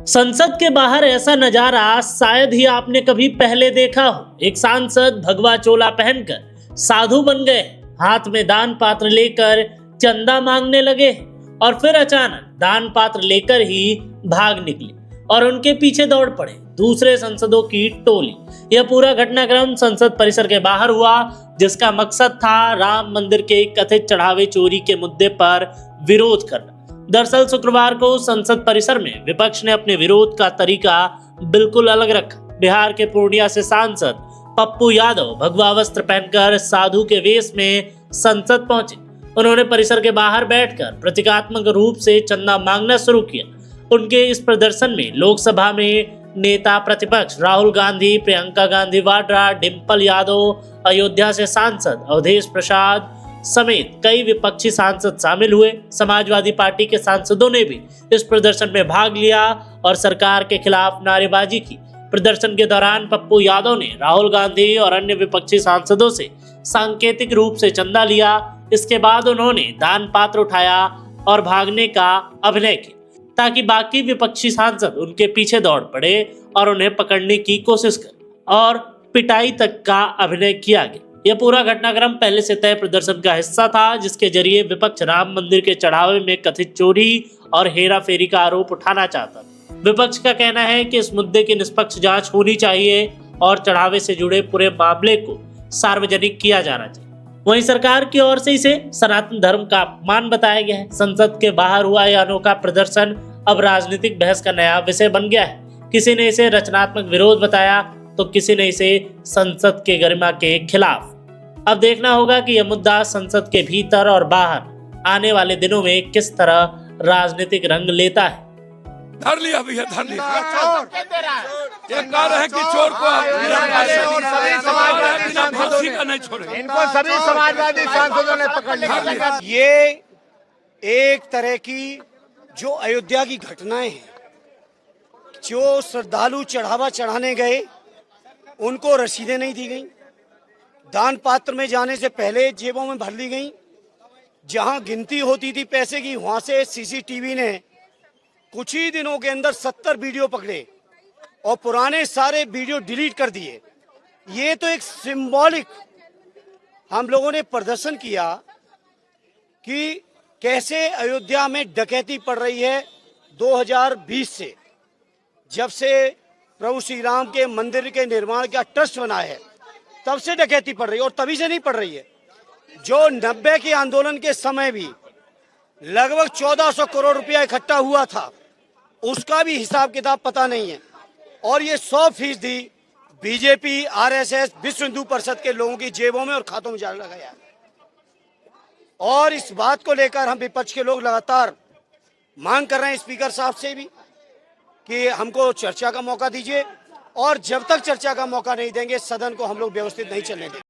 संसद के बाहर ऐसा नजारा शायद ही आपने कभी पहले देखा हो। एक सांसद भगवा चोला पहनकर साधु बन गए, हाथ में दान पात्र लेकर चंदा मांगने लगे और फिर अचानक दान पात्र लेकर ही भाग निकले और उनके पीछे दौड़ पड़े दूसरे सांसदों की टोली। यह पूरा घटनाक्रम संसद परिसर के बाहर हुआ, जिसका मकसद था राम मंदिर के कथित चढ़ावे चोरी के मुद्दे पर विरोध करना। दरअसल शुक्रवार को संसद परिसर में विपक्ष ने अपने विरोध का तरीका बिल्कुल अलग रखा। बिहार के पूर्णिया से सांसद पप्पू यादव भगवा वस्त्र पहनकर साधु के वेश में संसद पहुंचे। उन्होंने परिसर के बाहर बैठकर प्रतीकात्मक रूप से चंदा मांगना शुरू किया। उनके इस प्रदर्शन में लोकसभा में नेता प्रतिपक्ष राहुल गांधी, प्रियंका गांधी वाड्रा, डिम्पल यादव, अयोध्या से सांसद अवधेश प्रसाद समेत कई विपक्षी सांसद शामिल हुए। समाजवादी पार्टी के सांसदों ने भी इस प्रदर्शन में भाग लिया और सरकार के खिलाफ नारेबाजी की। प्रदर्शन के दौरान पप्पू यादव ने राहुल गांधी और अन्य विपक्षी सांसदों से सांकेतिक रूप से चंदा लिया। इसके बाद उन्होंने दान पात्र उठाया और भागने का अभिनय किया ताकि बाकी विपक्षी सांसद उनके पीछे दौड़ पड़े और उन्हें पकड़ने की कोशिश कर और पिटाई तक का अभिनय किया गया। यह पूरा घटनाक्रम पहले से तय प्रदर्शन का हिस्सा था, जिसके जरिए विपक्ष राम मंदिर के चढ़ावे में कथित चोरी और हेराफेरी का आरोप उठाना चाहता था। विपक्ष का कहना है कि इस मुद्दे की निष्पक्ष जांच होनी चाहिए और चढ़ावे से जुड़े पूरे मामले को सार्वजनिक किया जाना चाहिए। वहीं सरकार की ओर से इसे सनातन धर्म का अपमान बताया गया है। संसद के बाहर हुआ यह अनोखा प्रदर्शन अब राजनीतिक बहस का नया विषय बन गया है। किसी ने इसे रचनात्मक विरोध बताया तो किसी ने इसे संसद के गरिमा के खिलाफ। अब देखना होगा कि यह मुद्दा संसद के भीतर और बाहर आने वाले दिनों में किस तरह राजनीतिक रंग लेता है। धर लिया भैया, धर लिया। ये कह रहे हैं कि चोर को फांसी का नहीं छोड़े। इनको सभी समाजवादी सांसदों ने पकड़ लिया। ये एक तरह की जो अयोध्या की घटनाएं हैं, जो श्रद्धालु चढ़ावा चढ़ाने गए उनको रसीदें नहीं दी गई, दान पात्र में जाने से पहले जेबों में भर ली गई। जहां गिनती होती थी पैसे की, वहां से सीसीटीवी ने कुछ ही दिनों के अंदर 70 वीडियो पकड़े और पुराने सारे वीडियो डिलीट कर दिए। ये तो एक सिंबॉलिक हम लोगों ने प्रदर्शन किया कि कैसे अयोध्या में डकैती पड़ रही है। 2020 से जब से प्रभु श्री राम के मंदिर के निर्माण का ट्रस्ट बना है, तब से डकैती पड़ रही है और तभी से नहीं पड़ रही है। जो 90 के आंदोलन के समय भी लगभग 1400 करोड़ रुपया इकट्ठा हुआ था, उसका भी हिसाब किताब पता नहीं है। और ये 100% बीजेपी, आरएसएस, विश्व हिंदू परिषद के लोगों की जेबों में और खातों में जा लगाया। और इस बात को लेकर हम विपक्ष के लोग लगातार मांग कर रहे हैं स्पीकर साहब से भी कि हमको चर्चा का मौका दीजिए, और जब तक चर्चा का मौका नहीं देंगे सदन को हम लोग व्यवस्थित नहीं चलने देंगे।